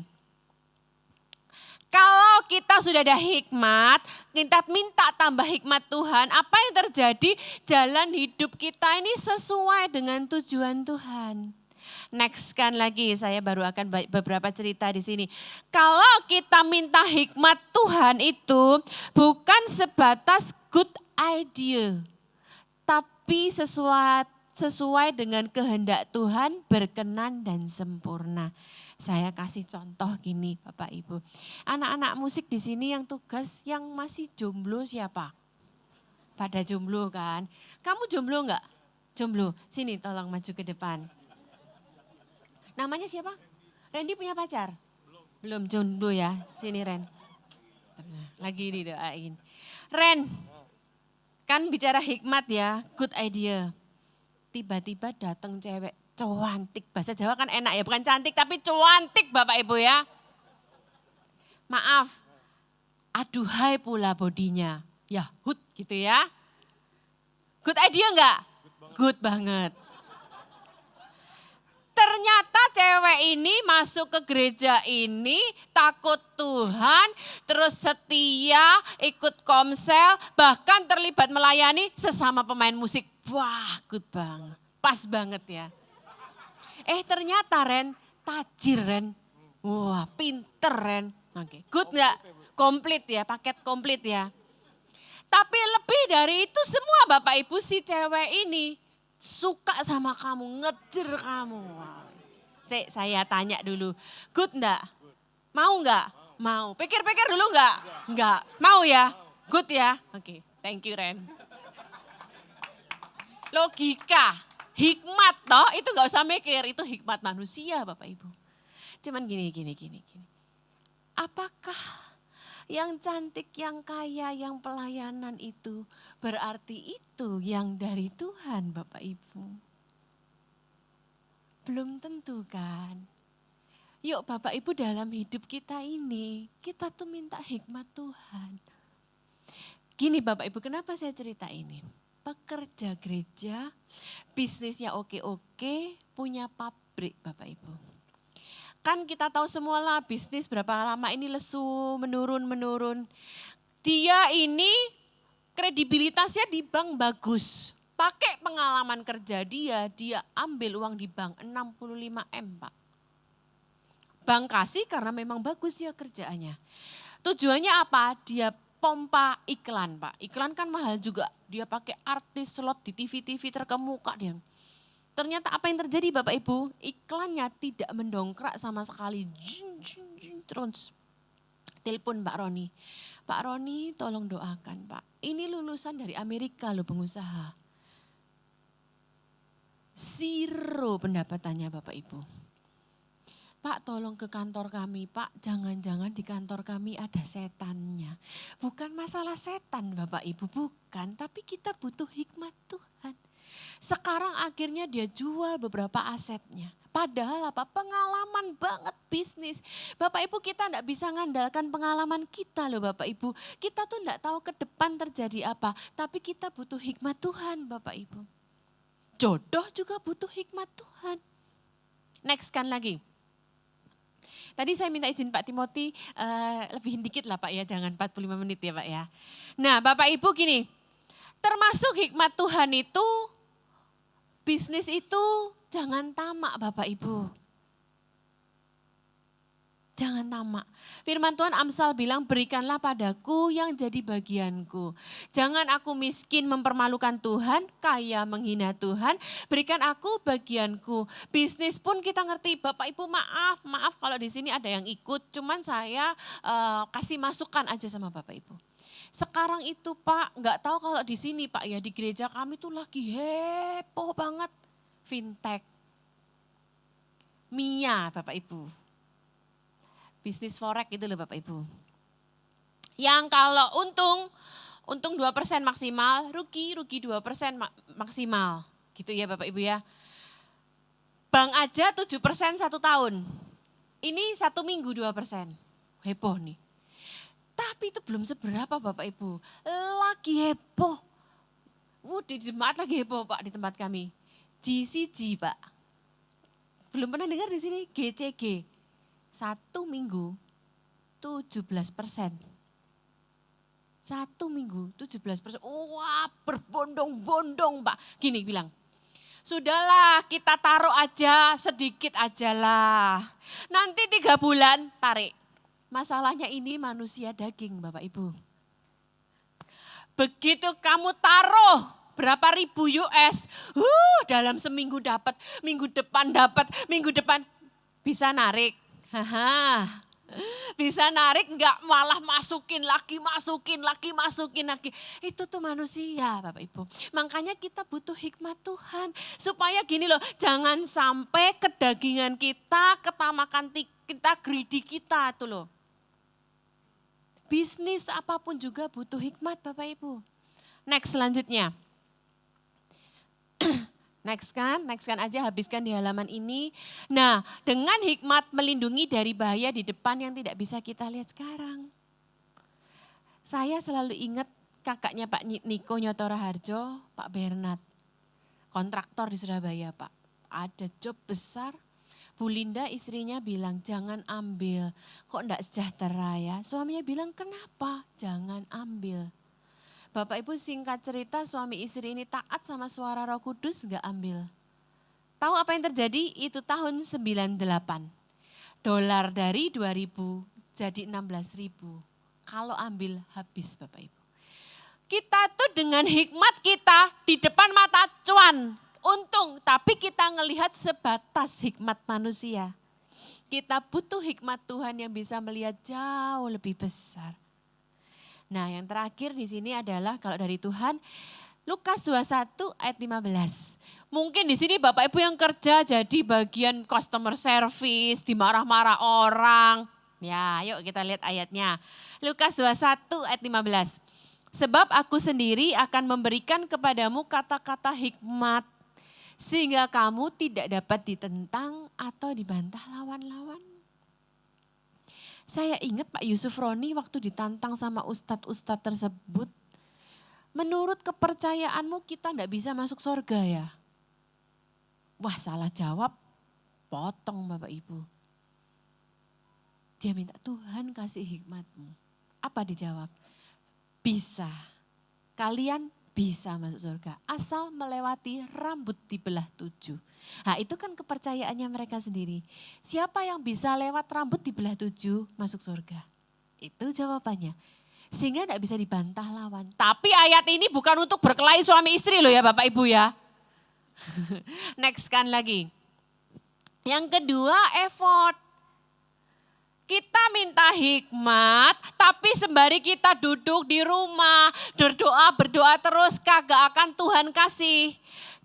Kalau kita sudah ada hikmat, kita minta tambah hikmat Tuhan, apa yang terjadi? Jalan hidup kita ini sesuai dengan tujuan Tuhan. Next kan lagi, saya baru akan beberapa cerita di sini. Kalau kita minta hikmat Tuhan itu bukan sebatas good idea, tapi sesuai dengan kehendak Tuhan, berkenan dan sempurna. Saya kasih contoh gini Bapak Ibu. Anak-anak musik di sini yang tugas yang masih jomblo siapa? Pada jomblo kan? Kamu jomblo enggak? Jomblo, sini tolong maju ke depan. Namanya siapa? Randy punya pacar? Belum jomblo ya, sini Ren. Lagi didoain. Ren, kan bicara hikmat ya, good idea. Tiba-tiba datang cewek cuantik, bahasa Jawa kan enak ya, bukan cantik tapi cuantik Bapak Ibu ya. Maaf, aduhai pula bodinya, Yahud gitu ya. Good idea enggak? Good banget. Ternyata cewek ini masuk ke gereja ini takut Tuhan, terus setia, ikut komsel, bahkan terlibat melayani sesama pemain musik. Wah, good banget. Pas banget ya. Ternyata Ren, tajir Ren. Wah, pinter Ren. Oke, good enggak? Komplit ya, paket komplit ya. Tapi lebih dari itu semua Bapak Ibu, si cewek ini suka sama kamu, ngejer kamu. Saya tanya dulu, good enggak? Mau enggak? Mau. Pikir-pikir dulu enggak? Enggak. Mau ya? Good ya? Oke, thank you Ren. Logika, hikmat toh, itu enggak usah mikir, itu hikmat manusia Bapak Ibu. Cuman gini. Apakah yang cantik, yang kaya, yang pelayanan itu berarti itu yang dari Tuhan Bapak Ibu? Belum tentu kan. Yuk Bapak Ibu dalam hidup kita ini, kita tuh minta hikmat Tuhan. Gini Bapak Ibu, kenapa saya cerita ini? Pekerja gereja, bisnisnya oke-oke, punya pabrik Bapak Ibu. Kan kita tahu semua lah bisnis berapa lama ini lesu, menurun. Dia ini kredibilitasnya di bank bagus. Pakai pengalaman kerja dia ambil uang di bank 65M Pak. Bank kasih karena memang bagus ya kerjaannya. Tujuannya apa? Dia pompa iklan Pak. Iklan kan mahal juga. Dia pakai artis slot di TV-TV terkemuka dia. Ternyata apa yang terjadi Bapak Ibu? Iklannya tidak mendongkrak sama sekali. Terus telepon Pak Roni. Pak Roni tolong doakan Pak. Ini lulusan dari Amerika loh pengusaha. Zero pendapatannya Bapak Ibu. Pak tolong ke kantor kami Pak. Jangan-jangan di kantor kami ada setannya. Bukan masalah setan Bapak Ibu, bukan. Tapi kita butuh hikmat Tuhan. Sekarang akhirnya dia jual beberapa asetnya. Padahal apa? Pengalaman banget bisnis. Bapak Ibu kita enggak bisa mengandalkan pengalaman kita loh Bapak Ibu. Kita tuh enggak tahu ke depan terjadi apa. Tapi kita butuh hikmat Tuhan Bapak Ibu. Jodoh juga butuh hikmat Tuhan. Next kan lagi. Tadi saya minta izin Pak Timothy lebih dikit lah Pak ya. Jangan 45 menit ya Pak ya. Nah Bapak Ibu gini. Termasuk hikmat Tuhan itu, bisnis itu jangan tamak Bapak Ibu. Jangan tamak. Firman Tuhan Amsal bilang berikanlah padaku yang jadi bagianku. Jangan aku miskin mempermalukan Tuhan, kaya menghina Tuhan. Berikan aku bagianku. Bisnis pun kita ngerti Bapak Ibu maaf kalau di sini ada yang ikut. Cuman saya kasih masukan aja sama Bapak Ibu. Sekarang itu Pak, nggak tahu kalau di sini Pak ya, di gereja kami tuh lagi heboh banget fintech. Mia Bapak Ibu. Bisnis forex gitu loh Bapak Ibu. Yang kalau untung 2% maksimal, rugi 2% maksimal. Gitu ya Bapak Ibu ya. Bank aja 7% 1 tahun. Ini 1 minggu 2%. Heboh nih. Tapi itu belum seberapa Bapak Ibu. Lagi heboh. Di jemaat lagi heboh Pak di tempat kami. GCG Pak. Belum pernah dengar di sini GCG. 1 minggu 17%. 1 minggu 17%. Wah berbondong-bondong Pak. Gini bilang. Sudahlah kita taruh aja sedikit aja lah. Nanti 3 bulan tarik. Masalahnya ini manusia daging Bapak Ibu. Begitu kamu taruh berapa ribu US. Dalam seminggu dapat, minggu depan dapat, minggu depan bisa narik. Bisa narik enggak malah masukin lagi. Itu tuh manusia Bapak Ibu. Makanya kita butuh hikmat Tuhan. Supaya gini loh, jangan sampai kedagingan kita, ketamakan kita, greedy kita itu loh. Bisnis apapun juga butuh hikmat Bapak Ibu. Next selanjutnya. Next kan aja, habiskan di halaman ini. Nah, dengan hikmat melindungi dari bahaya di depan yang tidak bisa kita lihat sekarang. Saya selalu ingat kakaknya Pak Niko Nyotora Harjo, Pak Bernard. Kontraktor di Surabaya Pak. Ada job besar. Bu Linda istrinya bilang jangan ambil. Kok enggak sejahtera ya? Suaminya bilang kenapa? Jangan ambil. Bapak Ibu singkat cerita suami istri ini taat sama suara Roh Kudus gak ambil. Tahu apa yang terjadi? Itu tahun 98. Dolar dari 2000 jadi 16.000. Kalau ambil habis Bapak Ibu. Kita tuh dengan hikmat kita di depan mata cuan. Untung, tapi kita ngelihat sebatas hikmat manusia. Kita butuh hikmat Tuhan yang bisa melihat jauh lebih besar. Nah yang terakhir di sini adalah kalau dari Tuhan, Lukas 21 ayat 15. Mungkin di sini Bapak Ibu yang kerja jadi bagian customer service, dimarah-marah orang. Ya yuk kita lihat ayatnya. Lukas 21 ayat 15. Sebab aku sendiri akan memberikan kepadamu kata-kata hikmat, sehingga kamu tidak dapat ditentang atau dibantah lawan-lawan. Saya ingat Pak Yusuf Roni waktu ditantang sama ustadz-ustadz tersebut. Menurut kepercayaanmu kita enggak bisa masuk surga ya? Wah salah jawab, potong Bapak Ibu. Dia minta Tuhan kasih hikmatmu. Apa dijawab? Bisa, kalian bisa masuk surga. Asal melewati rambut dibelah 7. Nah itu kan kepercayaannya mereka sendiri. Siapa yang bisa lewat rambut dibelah 7 masuk surga? Itu jawabannya. Sehingga tidak bisa dibantah lawan. Tapi ayat ini bukan untuk berkelahi suami istri loh ya Bapak Ibu ya. Next kan lagi. Yang kedua effort. Kita minta hikmat, tapi sembari kita duduk di rumah, berdoa terus, kagak akan Tuhan kasih.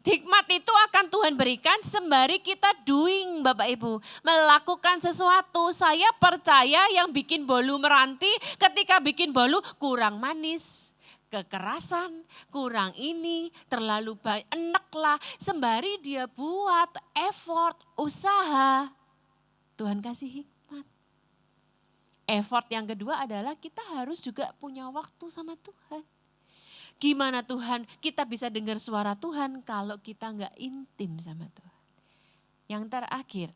Hikmat itu akan Tuhan berikan sembari kita doing Bapak Ibu. Melakukan sesuatu, saya percaya yang bikin bolu meranti ketika bikin bolu kurang manis. Kekerasan, kurang ini, terlalu enak lah. Sembari dia buat effort, usaha, Tuhan kasih hikmat. Effort yang kedua adalah kita harus juga punya waktu sama Tuhan. Gimana Tuhan kita bisa dengar suara Tuhan kalau kita nggak intim sama Tuhan. Yang terakhir,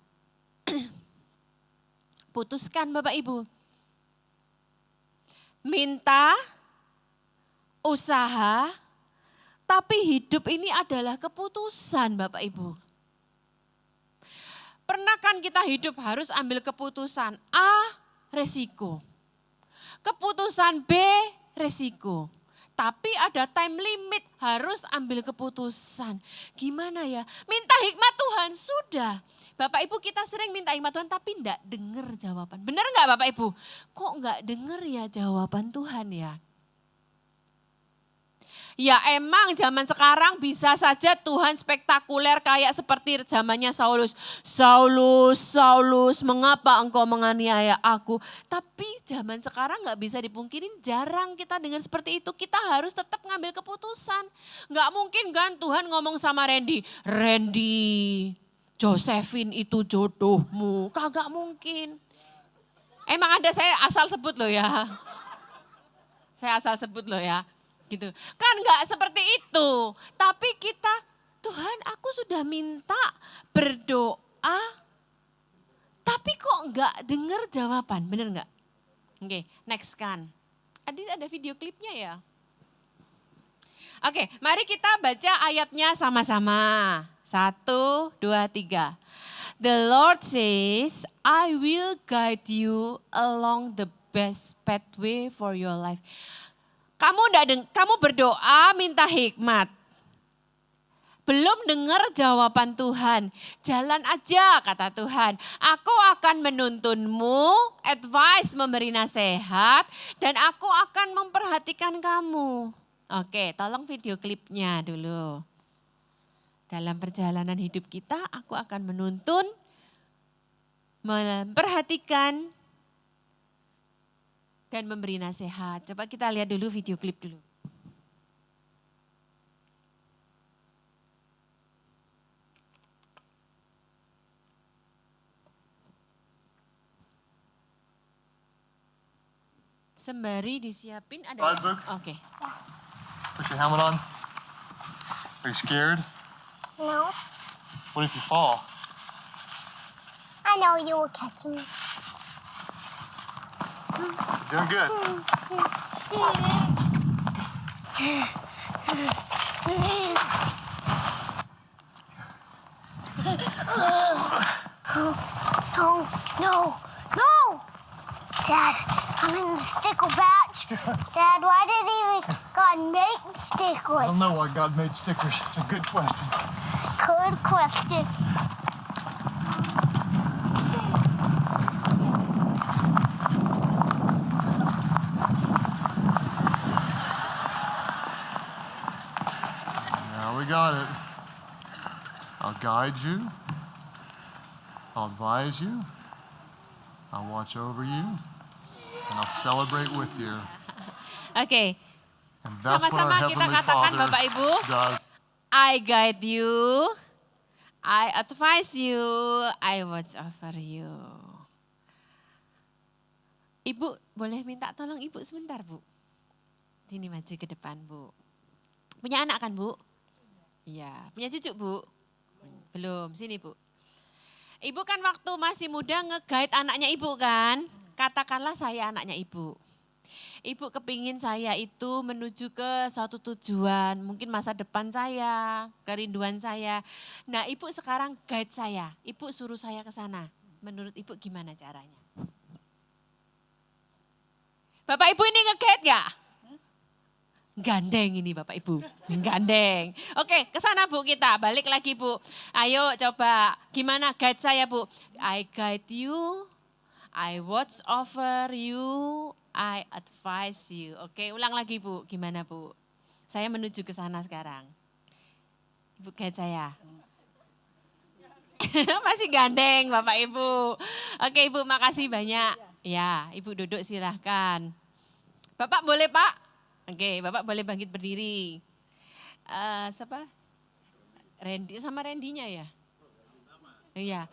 putuskan Bapak Ibu. Minta, usaha, tapi hidup ini adalah keputusan Bapak Ibu. Pernah kan kita hidup harus ambil keputusan A, resiko. Keputusan B, resiko. Tapi ada time limit, harus ambil keputusan. Gimana ya? Minta hikmat Tuhan, sudah. Bapak Ibu kita sering minta hikmat Tuhan tapi enggak dengar jawaban. Benar enggak Bapak Ibu? Kok enggak dengar ya jawaban Tuhan ya? Ya emang zaman sekarang bisa saja Tuhan spektakuler kayak seperti zamannya Saulus. Saulus, Saulus, mengapa engkau menganiaya aku? Tapi zaman sekarang gak bisa dipungkirin jarang kita dengar seperti itu. Kita harus tetap ngambil keputusan. Gak mungkin kan Tuhan ngomong sama Randy, Randy, Josephine itu jodohmu. Kagak mungkin. Emang ada saya asal sebut loh ya. Saya asal sebut loh ya. Gitu. Kan enggak seperti itu. Tapi kita, Tuhan aku sudah minta berdoa, tapi kok enggak dengar jawaban, bener enggak? Oke, next kan. Ada video klipnya ya? Oke, mari kita baca ayatnya sama-sama. 1, 2, 3. The Lord says, I will guide you along the best pathway for your life. Kamu berdoa minta hikmat. Belum dengar jawaban Tuhan. Jalan aja kata Tuhan. Aku akan menuntunmu, advice memberi nasihat, dan aku akan memperhatikan kamu. Oke, tolong video klipnya dulu. Dalam perjalanan hidup kita, aku akan menuntun, memperhatikan, dan memberi nasihat. Coba kita lihat dulu video klip dulu. Sembari disiapin ada. Oke. Put your helmet on. Are you scared? No, What if you fall? I know you will catch me. You're doing good. No, no, no! Dad, I'm in the stickle batch. Dad, why did God make I don't stickles? know why God made stickers. It's a good question. Good question. Now we got it. I'll guide you. I'll advise you. I'll watch over you. And I'll celebrate with you. Oke, And that's what our sama-sama kita Heavenly katakan Father Bapak Ibu. does. I guide you, I advise you, I watch over you. Ibu, boleh minta tolong Ibu sebentar, Bu? Sini maju ke depan, Bu. Punya anak kan, Bu? Iya. Punya cucu, Bu? Belum, sini, Bu. Ibu kan waktu masih muda nge-guide anaknya Ibu kan? Katakanlah saya anaknya Ibu. Ibu kepingin saya itu menuju ke suatu tujuan, mungkin masa depan saya, kerinduan saya. Nah, Ibu sekarang guide saya, Ibu suruh saya ke sana. Menurut Ibu gimana caranya? Bapak Ibu ini nge-guide gak? Gandeng ini Bapak Ibu, gandeng. Oke, ke sana Bu kita, balik lagi Bu. Ayo coba, gimana guide saya Bu? I guide you, I watch over you, I advise you. Oke, ulang lagi Bu, gimana Bu? Saya menuju ke sana sekarang. Ibu guide saya. Masih gandeng Bapak Ibu. Oke Ibu, makasih banyak. Ya, Ibu duduk silahkan. Bapak boleh Pak? Oke, Bapak boleh bangkit berdiri. Siapa? Randy sama Randy-nya ya? Iya.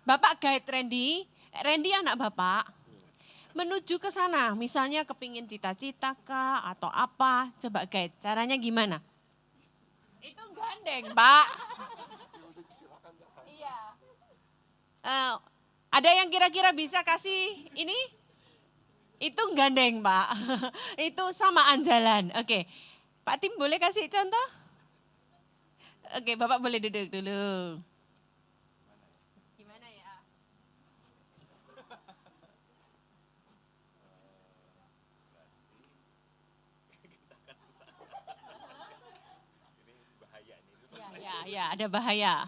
Bapak guide Randy. Randy anak Bapak. Menuju ke sana, misalnya kepingin cita-cita kah atau apa, coba guide. Caranya gimana? Itu gandeng, Pak. Iya. Ada yang kira-kira bisa kasih ini? Itu gandeng, Pak. Itu samaan jalan. Oke. Pak Tim boleh kasih contoh? Oke, Bapak boleh duduk dulu. Gimana ya? Ya, ada bahaya.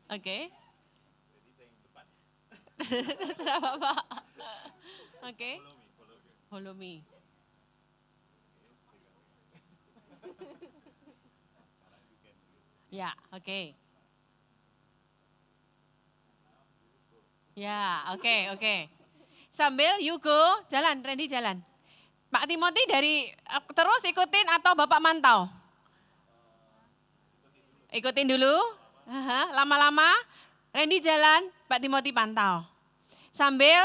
Oke. Terserah Bapak. Oke. Follow me. Ya, oke. Ya, oke. Sambil you go, jalan, Randy jalan. Pak Timothy dari terus ikutin atau Bapak mantau? Ikutin dulu. Lama-lama Randy jalan, Pak Timothy pantau. Sambil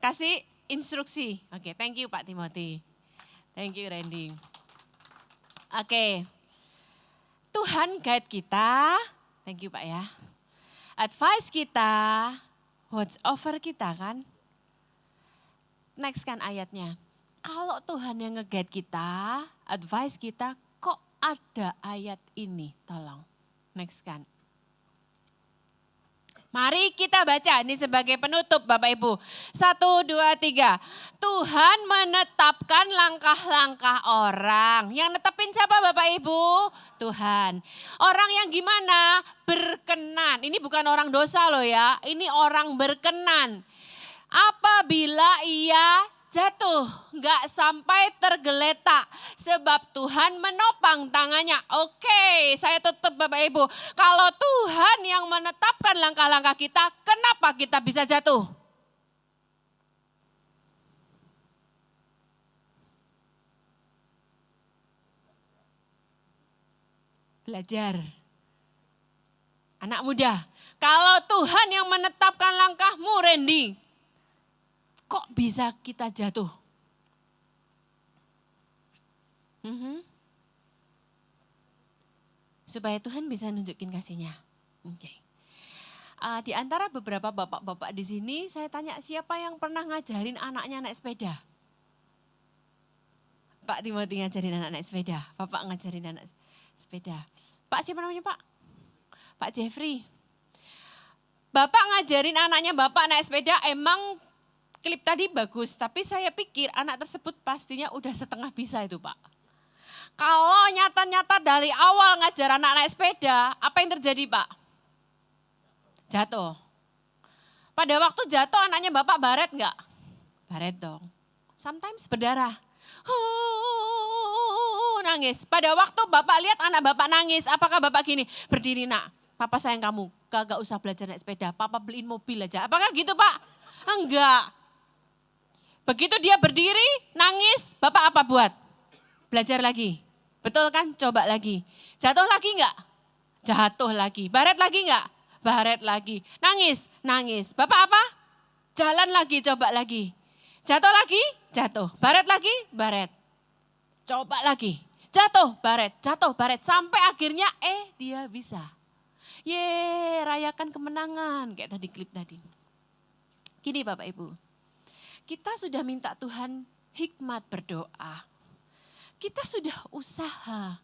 kasih instruksi. Oke, thank you Pak Timothy. Thank you Randy. Oke. Tuhan guide kita. Thank you Pak ya. Advice kita, watch over kita kan. Next kan ayatnya. Kalau Tuhan yang nge-guide kita, advice kita, kok ada ayat ini? Tolong, next kan. Mari kita baca, ini sebagai penutup Bapak Ibu. 1, 2, 3. Tuhan menetapkan langkah-langkah orang. Yang netepin siapa Bapak Ibu? Tuhan. Orang yang gimana? Berkenan. Ini bukan orang dosa loh ya, ini orang berkenan. Apabila ia jatuh, nggak sampai tergeletak. Sebab Tuhan menopang tangannya. Oke, saya tutup Bapak Ibu. Kalau Tuhan yang menetapkan langkah-langkah kita, kenapa kita bisa jatuh? Belajar. Anak muda, kalau Tuhan yang menetapkan langkahmu, Randy, kok bisa kita jatuh? Supaya Tuhan bisa nunjukin kasihnya. Oke. Di antara beberapa bapak-bapak di sini, saya tanya siapa yang pernah ngajarin anaknya naik sepeda? Pak Timothy ngajarin anak naik sepeda, Bapak ngajarin anak sepeda. Pak siapa namanya Pak? Pak Jeffrey. Bapak ngajarin anaknya Bapak naik sepeda, emang klip tadi bagus, tapi saya pikir anak tersebut pastinya udah setengah bisa itu Pak. Kalau nyata-nyata dari awal ngajar anak naik sepeda, apa yang terjadi Pak? Jatuh. Pada waktu jatuh anaknya Bapak baret enggak? Baret dong. Sometimes berdarah. Nangis. Pada waktu Bapak lihat anak Bapak nangis, apakah Bapak gini? Berdiri nak, Papa sayang kamu, kagak usah belajar naik sepeda, Papa beliin mobil aja. Apakah gitu Pak? Enggak. Begitu dia berdiri, nangis, Bapak apa buat? Belajar lagi. Betul kan? Coba lagi. Jatuh lagi enggak? Jatuh lagi. Baret lagi enggak? Baret lagi. Nangis, nangis. Bapak apa? Jalan lagi, coba lagi. Jatuh lagi, jatuh. Baret lagi, baret. Coba lagi. Jatuh, baret. Sampai akhirnya dia bisa. Rayakan kemenangan. Kayak tadi klip tadi. Gini Bapak Ibu. Kita sudah minta Tuhan hikmat berdoa. Kita sudah usaha.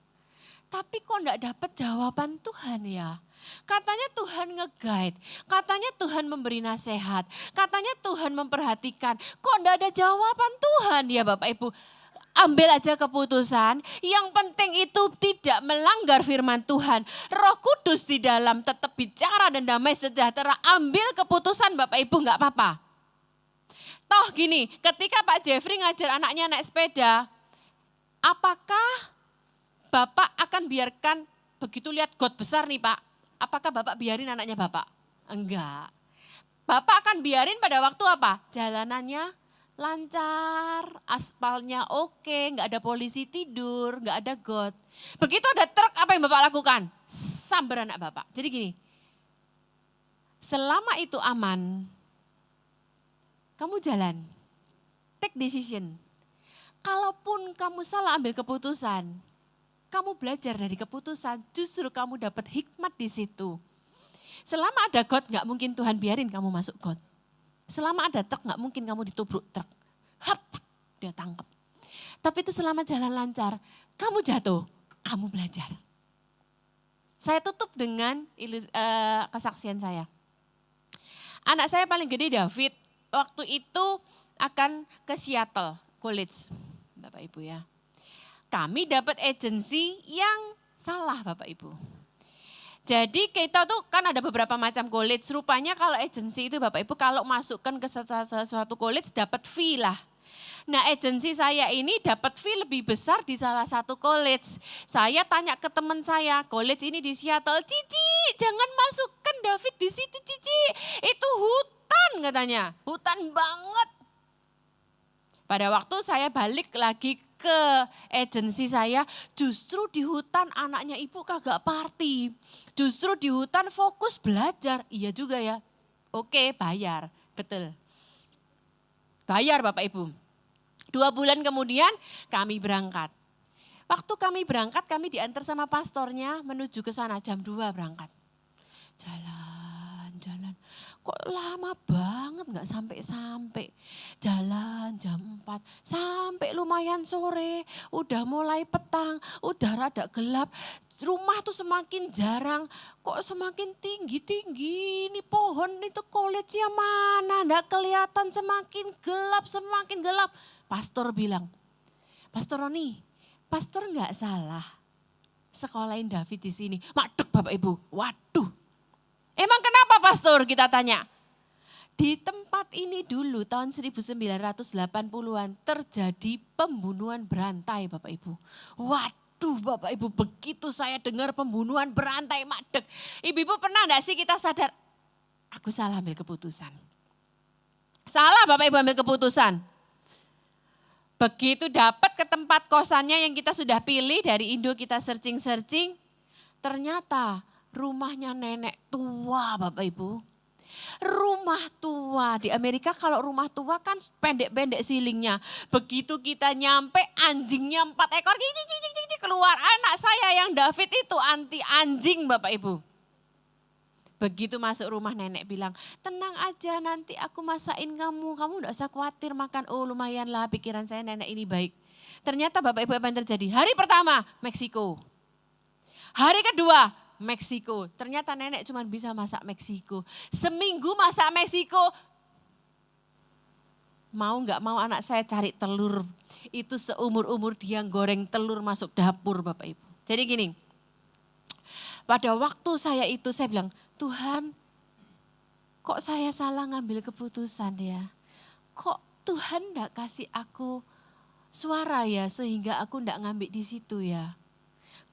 Tapi kok enggak dapat jawaban Tuhan ya? Katanya Tuhan nge-guide, katanya Tuhan memberi nasihat, katanya Tuhan memperhatikan. Kok enggak ada jawaban Tuhan ya Bapak Ibu? Ambil aja keputusan, yang penting itu tidak melanggar firman Tuhan. Roh Kudus di dalam tetap bicara dan damai sejahtera. Ambil keputusan Bapak Ibu enggak apa-apa. Toh gini, ketika Pak Jeffrey ngajar anaknya naik sepeda, apakah Bapak akan biarkan begitu lihat got besar nih Pak, apakah Bapak biarin anaknya Bapak? Enggak. Bapak akan biarin pada waktu apa? Jalanannya lancar, aspalnya oke, enggak ada polisi tidur, enggak ada got. Begitu ada truk, apa yang Bapak lakukan? Sambar anak Bapak. Jadi gini, selama itu aman, kamu jalan, take decision. Kalaupun kamu salah ambil keputusan, kamu belajar dari keputusan, justru kamu dapat hikmat di situ. Selama ada got, gak mungkin Tuhan biarin kamu masuk got. Selama ada truk, gak mungkin kamu ditubruk truk. Hap, dia tangkap. Tapi itu selama jalan lancar, kamu jatuh, kamu belajar. Saya tutup dengan kesaksian saya. Anak saya paling gede David, waktu itu akan ke Seattle College, Bapak Ibu ya. Kami dapat agensi yang salah Bapak Ibu. Jadi kita tuh kan ada beberapa macam college. Rupanya kalau agensi itu Bapak Ibu kalau masukkan ke suatu college dapat fee lah. Nah agensi saya ini dapat fee lebih besar di salah satu college. Saya tanya ke teman saya, college ini di Seattle. Cici jangan masukkan David di situ Cici. Itu hutan katanya, hutan banget. Pada waktu saya balik lagi ke agensi saya, justru di hutan anaknya ibu kagak party. Justru di hutan fokus belajar. Iya juga ya. Oke, bayar. Betul. Bayar Bapak Ibu. 2 bulan kemudian kami berangkat. Waktu kami berangkat, kami diantar sama pastornya menuju ke sana. Jam 2 berangkat. Jalan. Kok lama banget gak sampai-sampai. Jalan jam 4 sampai lumayan sore. Udah mulai petang, udah rada gelap. Rumah tuh semakin jarang. Kok semakin tinggi-tinggi. Ini pohon itu college-nya mana. Gak kelihatan semakin gelap. Pastor bilang, Pastor Roni, pastor gak salah. Sekolahin David di sini. Madek Bapak Ibu, waduh. Emang kenapa pastor kita tanya? Di tempat ini dulu tahun 1980-an terjadi pembunuhan berantai Bapak Ibu. Waduh Bapak Ibu, begitu saya dengar pembunuhan berantai madeg. Ibu-ibu pernah enggak sih kita sadar, aku salah ambil keputusan. Salah Bapak Ibu ambil keputusan. Begitu dapat ke tempat kosannya yang kita sudah pilih dari Indo, kita searching-searching. Ternyata rumahnya nenek tua Bapak Ibu. Rumah tua di Amerika, kalau rumah tua kan pendek-pendek silingnya. Begitu kita nyampe anjingnya 4 ekor keluar. Anak saya yang David itu anti anjing Bapak Ibu. Begitu masuk rumah nenek bilang, tenang aja nanti aku masakin kamu enggak usah khawatir makan. Oh lumayan lah, pikiran saya nenek ini baik. Ternyata Bapak Ibu apa yang terjadi? Hari pertama Meksiko. Hari kedua Meksiko. Ternyata nenek cuma bisa masak Meksiko. Seminggu masak Meksiko. Mau nggak mau anak saya cari telur. Itu seumur-umur dia goreng telur masuk dapur Bapak Ibu. Jadi gini, pada waktu saya bilang, Tuhan kok saya salah ngambil keputusan ya. Kok Tuhan enggak kasih aku suara ya sehingga aku enggak ngambil di situ ya.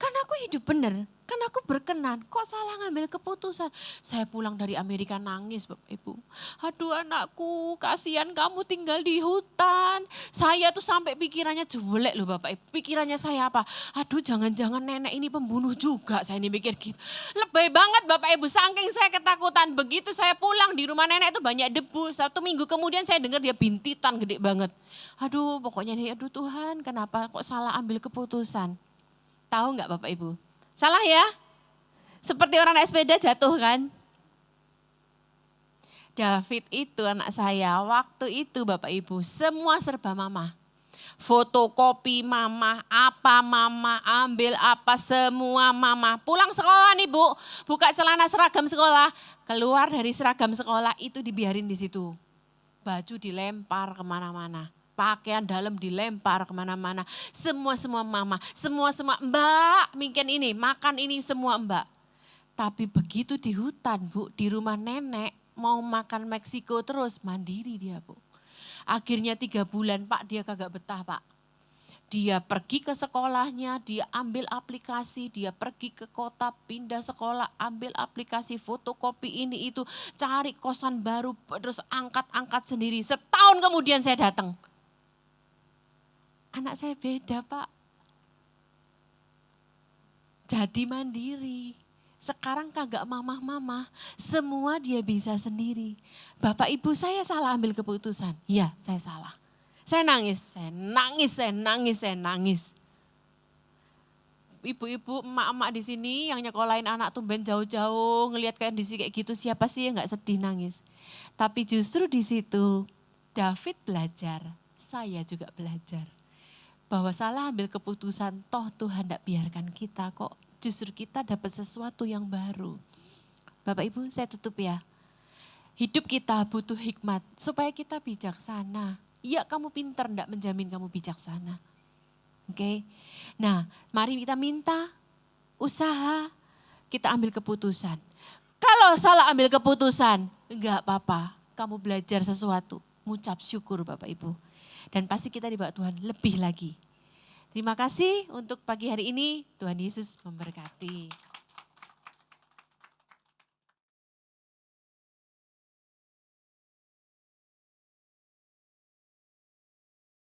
Kan aku hidup benar, kan aku berkenan, kok salah ngambil keputusan. Saya pulang dari Amerika nangis Bapak Ibu. Aduh anakku, kasihan kamu tinggal di hutan. Saya tuh sampai pikirannya jelek loh Bapak Ibu. Pikirannya saya apa? Aduh jangan-jangan nenek ini pembunuh juga, saya ini mikir gitu. Lebay banget Bapak Ibu, saking saya ketakutan. Begitu saya pulang di rumah nenek itu banyak debu. 1 minggu kemudian saya dengar dia bintitan gede banget. Aduh pokoknya nih, aduh Tuhan kenapa kok salah ambil keputusan. Tahu nggak Bapak Ibu? Salah ya? Seperti orang naik sepeda jatuh kan? David itu anak saya, waktu itu Bapak Ibu semua serba mama. Fotokopi mama, apa mama, ambil apa semua mama. Pulang sekolah nih Bu, buka celana seragam sekolah. Keluar dari seragam sekolah itu dibiarin di situ. Baju dilempar kemana-mana. Pakaian dalam dilempar kemana-mana. Semua mama, semua mbak, mungkin ini, makan ini semua mbak. Tapi begitu di hutan Bu, di rumah nenek, mau makan Meksiko terus, mandiri dia Bu. Akhirnya 3 bulan Pak, dia kagak betah Pak. Dia pergi ke sekolahnya, dia ambil aplikasi, dia pergi ke kota, pindah sekolah, ambil aplikasi, fotokopi ini itu, cari kosan baru, terus angkat-angkat sendiri. Setahun kemudian saya datang. Anak saya beda Pak. Jadi mandiri. Sekarang kagak mamah-mamah. Semua dia bisa sendiri. Bapak ibu saya salah ambil keputusan. Iya saya salah. Saya nangis. Ibu-ibu, emak-emak di sini yang nyekolahin anak tumben jauh-jauh. Ngelihat kondisi kayak gitu siapa sih yang gak sedih nangis. Tapi justru di situ David belajar. Saya juga belajar. Bahwa salah ambil keputusan, toh Tuhan tidak biarkan kita kok. Justru kita dapat sesuatu yang baru. Bapak Ibu saya tutup ya. Hidup kita butuh hikmat supaya kita bijaksana. Iya kamu pintar, tidak menjamin kamu bijaksana. Oke. Nah mari kita minta usaha, kita ambil keputusan. Kalau salah ambil keputusan, enggak apa-apa. Kamu belajar sesuatu, mengucap syukur Bapak Ibu. Dan pasti kita dibawa Tuhan lebih lagi. Terima kasih untuk pagi hari ini. Tuhan Yesus memberkati.